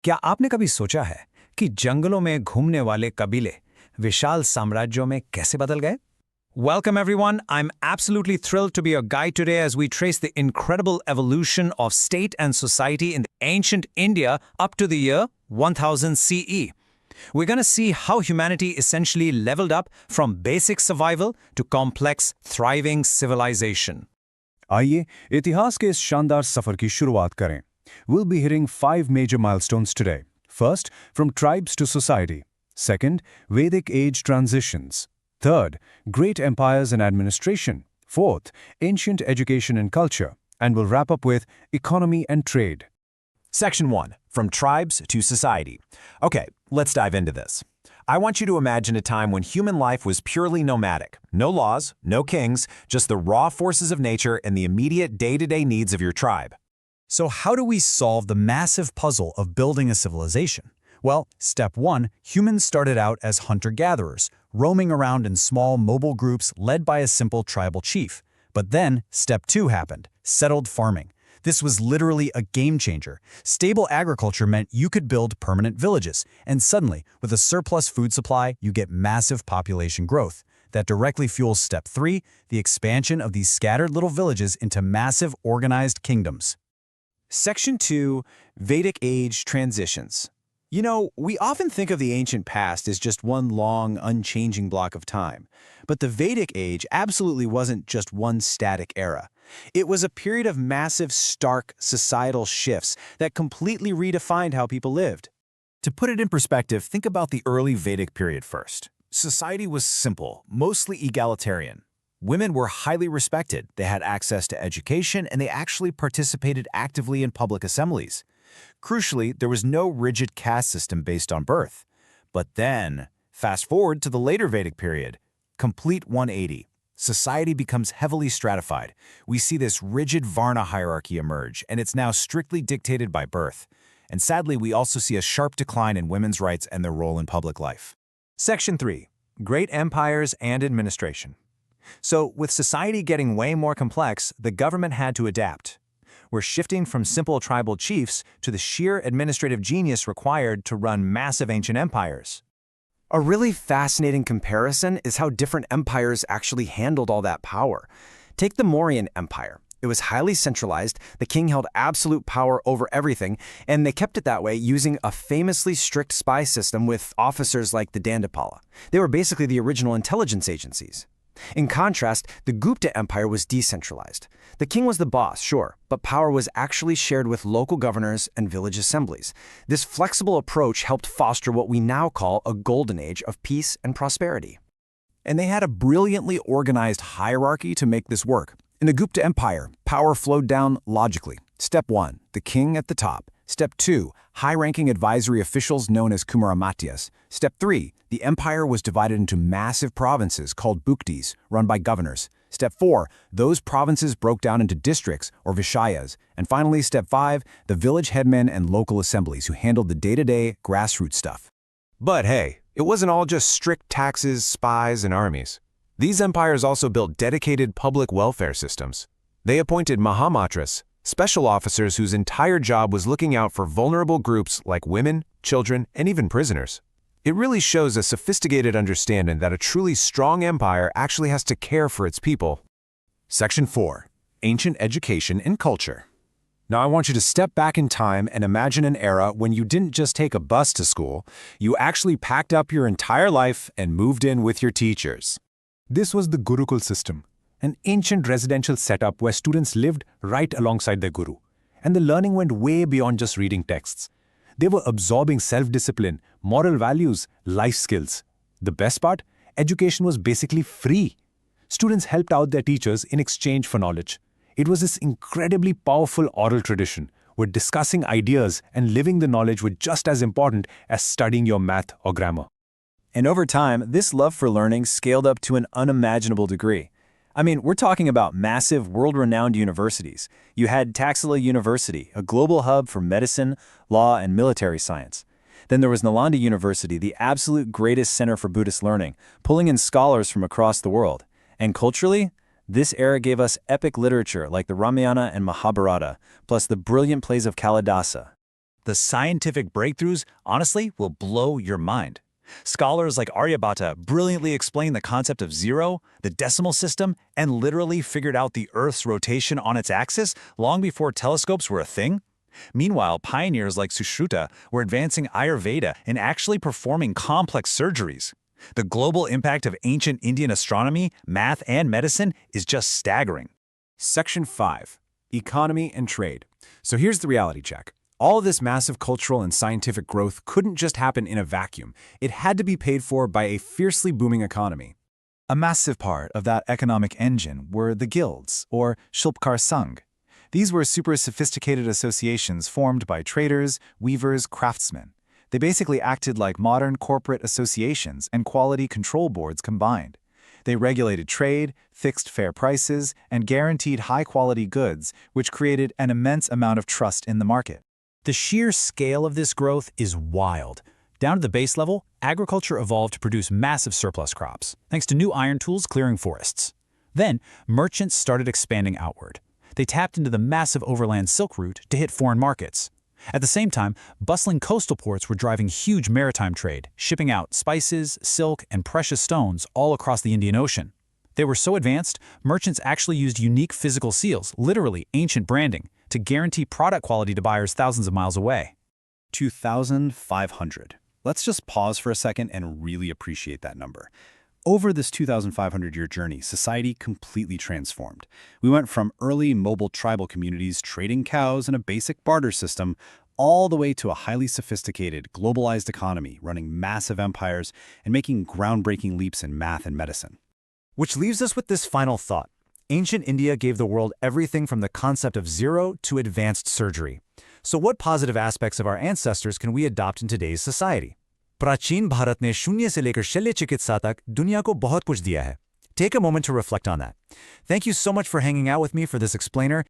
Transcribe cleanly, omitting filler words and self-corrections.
क्या आपने कभी सोचा है कि जंगलों में घूमने वाले कबीले विशाल साम्राज्यों में कैसे बदल गए? Welcome everyone. I'm absolutely thrilled to be your guide today as we trace the incredible evolution of state and society in ancient India up to the year 1000 CE. We're going to see how humanity essentially leveled up from basic survival to complex, thriving civilization. आइए इतिहास के इस शानदार सफर की शुरुआत करें. We'll be hitting 5 major milestones today. First, from tribes to society. Second, Vedic age transitions. Third, great empires and administration. Fourth, ancient education and culture. And we'll wrap up with economy and trade. Section 1. From tribes to society. Okay, let's dive into this. I want you to imagine a time when human life was purely nomadic. No laws, no kings, just the raw forces of nature and the immediate day-to-day needs of your tribe. So how do we solve the massive puzzle of building a civilization? Well, step 1, humans started out as hunter-gatherers, roaming around in small mobile groups led by a simple tribal chief. But then, step 2 happened, settled farming. This was literally a game changer. Stable agriculture meant you could build permanent villages, and suddenly, with a surplus food supply, you get massive population growth. That directly fuels step 3, the expansion of these scattered little villages into massive organized kingdoms. Section 2. Vedic age transitions. You know, we often think of the ancient past as just one long, unchanging block of time. But the Vedic age absolutely wasn't just one static era. It was a period of massive, stark societal shifts that completely redefined how people lived. To put it in perspective, think about the early Vedic period first. Society was simple, mostly egalitarian. Women were highly respected, they had access to education, and they actually participated actively in public assemblies. Crucially, there was no rigid caste system based on birth. But then, fast forward to the later Vedic period, complete 180. Society becomes heavily stratified. We see this rigid Varna hierarchy emerge, and it's now strictly dictated by birth. And sadly, we also see a sharp decline in women's rights and their role in public life. Section 3. Great empires and administration. So, with society getting way more complex, the government had to adapt. We're shifting from simple tribal chiefs to the sheer administrative genius required to run massive ancient empires. A really fascinating comparison is how different empires actually handled all that power. Take the Mauryan Empire. It was highly centralized, the king held absolute power over everything, and they kept it that way using a famously strict spy system with officers like the Dandapala. They were basically the original intelligence agencies. In contrast, the Gupta Empire was decentralized. The king was the boss, sure, but power was actually shared with local governors and village assemblies. This flexible approach helped foster what we now call a golden age of peace and prosperity. And they had a brilliantly organized hierarchy to make this work. In the Gupta Empire, power flowed down logically. Step 1, the king at the top. Step 2, high-ranking advisory officials known as Kumaramatyas. Step 3, the empire was divided into massive provinces called buktis, run by governors. Step 4, those provinces broke down into districts, or vishayas. And finally, Step 5, the village headmen and local assemblies who handled the day-to-day grassroots stuff. But hey, it wasn't all just strict taxes, spies, and armies. These empires also built dedicated public welfare systems. They appointed mahamatras, special officers whose entire job was looking out for vulnerable groups like women, children, and even prisoners. It really shows a sophisticated understanding that a truly strong empire actually has to care for its people. Section 4. Ancient education and culture. Now I want you to step back in time and imagine an era when you didn't just take a bus to school, you actually packed up your entire life and moved in with your teachers. This was the Gurukul system, an ancient residential setup where students lived right alongside their guru. And the learning went way beyond just reading texts. They were absorbing self-discipline, moral values, life skills. The best part? Education was basically free. Students helped out their teachers in exchange for knowledge. It was this incredibly powerful oral tradition where discussing ideas and living the knowledge were just as important as studying your math or grammar. And over time, this love for learning scaled up to an unimaginable degree. I mean, we're talking about massive, world-renowned universities. You had Taxila University, a global hub for medicine, law, and military science. Then there was Nalanda University, the absolute greatest center for Buddhist learning, pulling in scholars from across the world. And culturally, this era gave us epic literature like the Ramayana and Mahabharata, plus the brilliant plays of Kalidasa. The scientific breakthroughs, honestly, will blow your mind. Scholars like Aryabhata brilliantly explained the concept of zero, the decimal system, and literally figured out the Earth's rotation on its axis long before telescopes were a thing. Meanwhile, pioneers like Sushruta were advancing Ayurveda and actually performing complex surgeries. The global impact of ancient Indian astronomy, math, and medicine is just staggering. Section 5. Economy and Trade. So here's the reality check. All of this massive cultural and scientific growth couldn't just happen in a vacuum. It had to be paid for by a fiercely booming economy. A massive part of that economic engine were the guilds, or Shilpkar Sangh. These were super sophisticated associations formed by traders, weavers, craftsmen. They basically acted like modern corporate associations and quality control boards combined. They regulated trade, fixed fair prices, and guaranteed high-quality goods, which created an immense amount of trust in the market. The sheer scale of this growth is wild. Down to the base level, agriculture evolved to produce massive surplus crops, thanks to new iron tools clearing forests. Then, merchants started expanding outward. They tapped into the massive overland Silk Route to hit foreign markets. At the same time, bustling coastal ports were driving huge maritime trade, shipping out spices, silk, and precious stones all across the Indian Ocean. They were so advanced, merchants actually used unique physical seals, literally ancient branding, to guarantee product quality to buyers thousands of miles away. 2,500. Let's just pause for a second and really appreciate that number. Over this 2,500-year journey, society completely transformed. We went from early mobile tribal communities trading cows in a basic barter system all the way to a highly sophisticated, globalized economy running massive empires and making groundbreaking leaps in math and medicine. Which leaves us with this final thought. Ancient India gave the world everything from the concept of zero to advanced surgery. So what positive aspects of our ancestors can we adopt in today's society? प्राचीन भारत ने शून्य से लेकर शल्य चिकित्सा तक दुनिया को बहुत कुछ दिया है. Take a moment to reflect on that. Thank you so much for hanging out with me for this explainer.